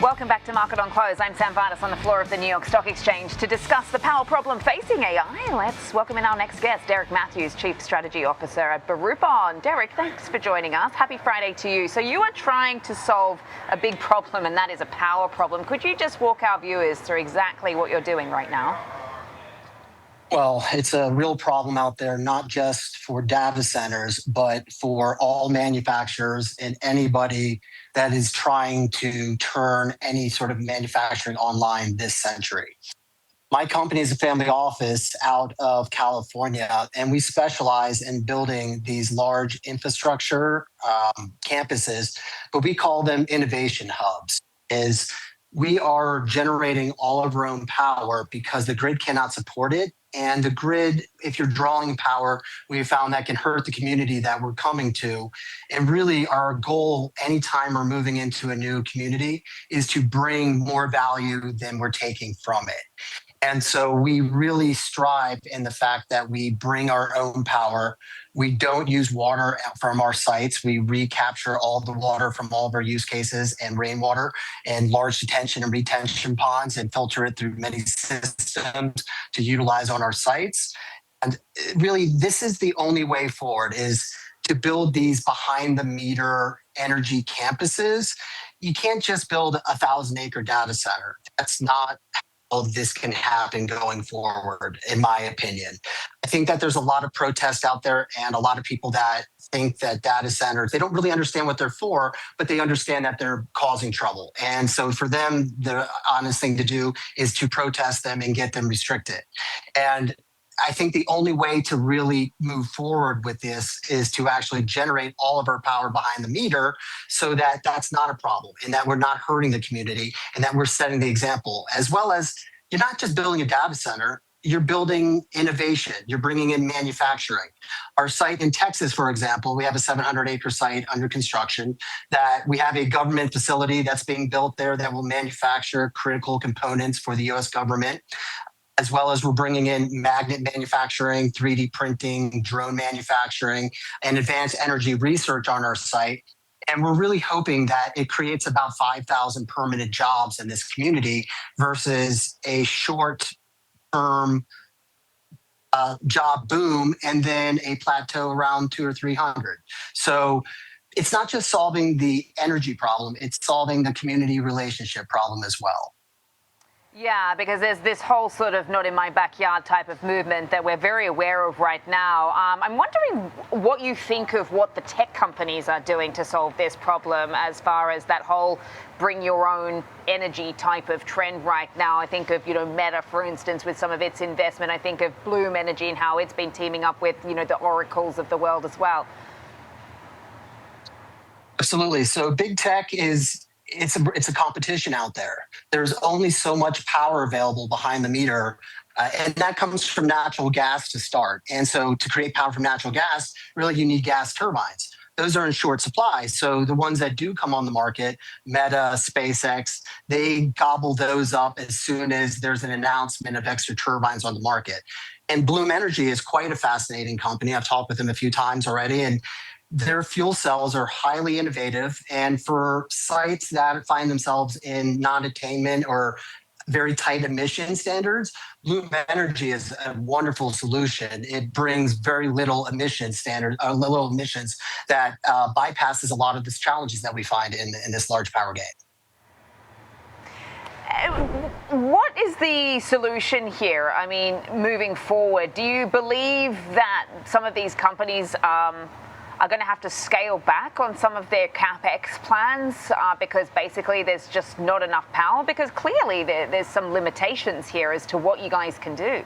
Welcome back to Market on Close. I'm Sam Vardas on the floor of the New York Stock Exchange to discuss the power problem facing AI. Let's welcome in our next guest, Derek Matthews, Chief Strategy Officer at Buildout. Derek, thanks for joining us. Happy Friday to you. So you are trying to solve a big problem, and that is a power problem. Could you just walk our viewers through exactly what you're doing right now? Well, it's a real problem out there, not just for data centers, but for all manufacturers and anybody that is trying to turn any sort of manufacturing online this century. My company is a family office out of California, and we specialize in building these large infrastructure campuses, but we call them innovation hubs. Is we are generating all of our own power because the grid cannot support it. And the grid, if you're drawing power, we found that can hurt the community that we're coming to. And really, our goal anytime we're moving into a new community is to bring more value than we're taking from it. And so we really strive in the fact that we bring our own power. We don't use water from our sites. We recapture all the water from all of our use cases and rainwater and large detention and retention ponds and filter it through many systems to utilize on our sites. And really, this is the only way forward, is to build these behind the meter energy campuses. You can't just build 1,000-acre data center. That's not this can happen going forward, in my opinion. I think that there's a lot of protest out there and a lot of people that think that data centers, they don't really understand what they're for, but they understand that they're causing trouble. And so for them, the honest thing to do is to protest them and get them restricted. And I think the only way to really move forward with this is to actually generate all of our power behind the meter so that that's not a problem and that we're not hurting the community and that we're setting the example, as well as you're not just building a data center, you're building innovation, you're bringing in manufacturing. Our site in Texas, for example, we have a 700-acre site under construction that we have a government facility that's being built there that will manufacture critical components for the US government, as well as we're bringing in magnet manufacturing, 3D printing, drone manufacturing, and advanced energy research on our site. And we're really hoping that it creates about 5,000 permanent jobs in this community versus a short-term job boom and then a plateau around 200 or 300. So it's not just solving the energy problem, it's solving the community relationship problem as well. Yeah, because there's this whole sort of not in my backyard type of movement that we're very aware of right now. I'm wondering what you think of what the tech companies are doing to solve this problem as far as that whole bring your own energy type of trend right now. I think of, Meta, for instance, with some of its investment. I think of Bloom Energy and how it's been teaming up with, the oracles of the world as well. Absolutely. So big tech it's a competition out there. There's only so much power available behind the meter, and that comes from natural gas to start. And so to create power from natural gas, really you need gas turbines. Those are in short supply. So the ones that do come on the market, Meta, SpaceX, they gobble those up as soon as there's an announcement of extra turbines on the market. And Bloom Energy is quite a fascinating company. I've talked with them a few times already, and their fuel cells are highly innovative. And for sites that find themselves in non-attainment or very tight emission standards, Bloom Energy is a wonderful solution. It brings very little emissions that bypasses a lot of the challenges that we find in this large power game. What is the solution here? I mean, moving forward, do you believe that some of these companies are going to have to scale back on some of their Capex plans because basically there's just not enough power? Because clearly there's some limitations here as to what you guys can do.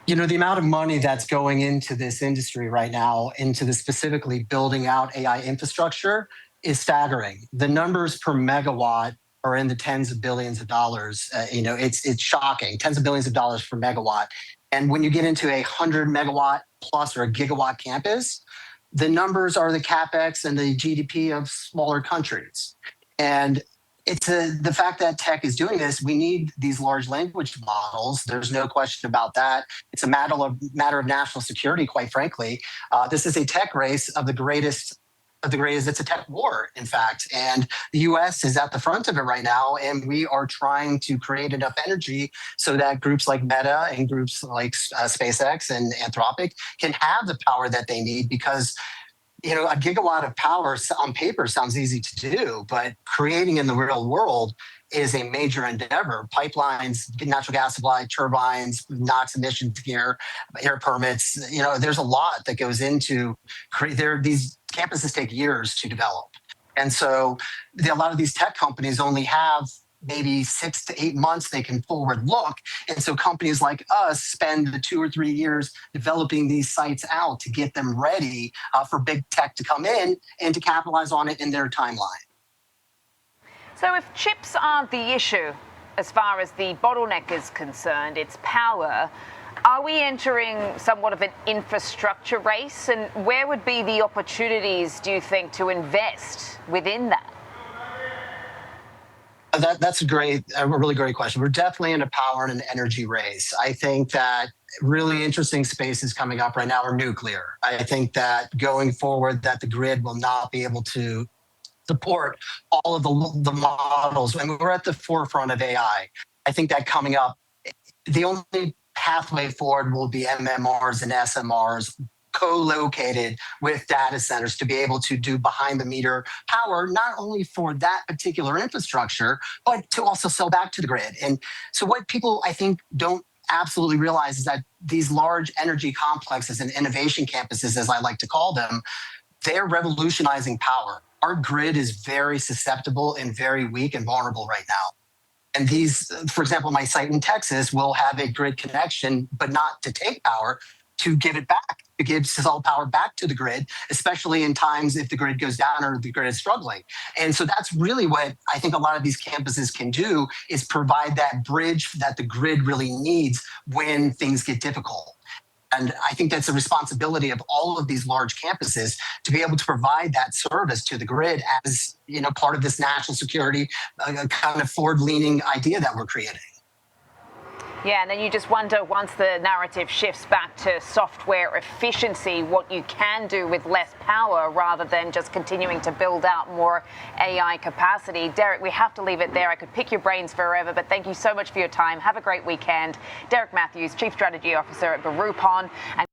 The amount of money that's going into this industry right now, into the specifically building out AI infrastructure, is staggering. The numbers per megawatt are in the tens of billions of dollars. It's shocking, tens of billions of dollars per megawatt. And when you get into a 100 megawatt plus or a gigawatt campus, the numbers are the Capex and the GDP of smaller countries. And the fact that tech is doing this, we need these large language models. There's no question about that. It's a matter of national security, quite frankly. This is a tech race of the greatest of the grid is it's a tech war, in fact. And the US is at the front of it right now. And we are trying to create enough energy so that groups like Meta and groups like SpaceX and Anthropic can have the power that they need, because a gigawatt of power on paper sounds easy to do, but creating in the real world is a major endeavor. Pipelines, natural gas supply, turbines, NOx emissions gear, air permits. There's a lot that goes into these campuses take years to develop. And so a lot of these tech companies only have maybe 6 to 8 months they can forward look. And so companies like us spend the 2 or 3 years developing these sites out to get them ready for big tech to come in and to capitalize on it in their timeline. So if chips aren't the issue as far as the bottleneck is concerned, it's power, are we entering somewhat of an infrastructure race? And where would be the opportunities, do you think, to invest within that? That's a really great question. We're definitely in a power and an energy race. I think that really interesting spaces coming up right now are nuclear. I think that going forward, that the grid will not be able to support all of the models. I mean, we're at the forefront of AI. I think that coming up, the only pathway forward will be MMRs and SMRs co-located with data centers to be able to do behind the meter power, not only for that particular infrastructure, but to also sell back to the grid. And so what people, I think, don't absolutely realize is that these large energy complexes and innovation campuses, as I like to call them, they're revolutionizing power. Our grid is very susceptible and very weak and vulnerable right now. And these, for example, my site in Texas will have a grid connection, but not to take power, to give it back, to sell power back to the grid, especially in times if the grid goes down or the grid is struggling. And so that's really what I think a lot of these campuses can do, is provide that bridge that the grid really needs when things get difficult. And I think that's a responsibility of all of these large campuses to be able to provide that service to the grid as, part of this national security kind of forward-leaning idea that we're creating. Yeah, and then you just wonder, once the narrative shifts back to software efficiency, what you can do with less power rather than just continuing to build out more AI capacity. Derek, we have to leave it there. I could pick your brains forever, but thank you so much for your time. Have a great weekend. Derek Matthews, Chief Strategy Officer at Groupon. And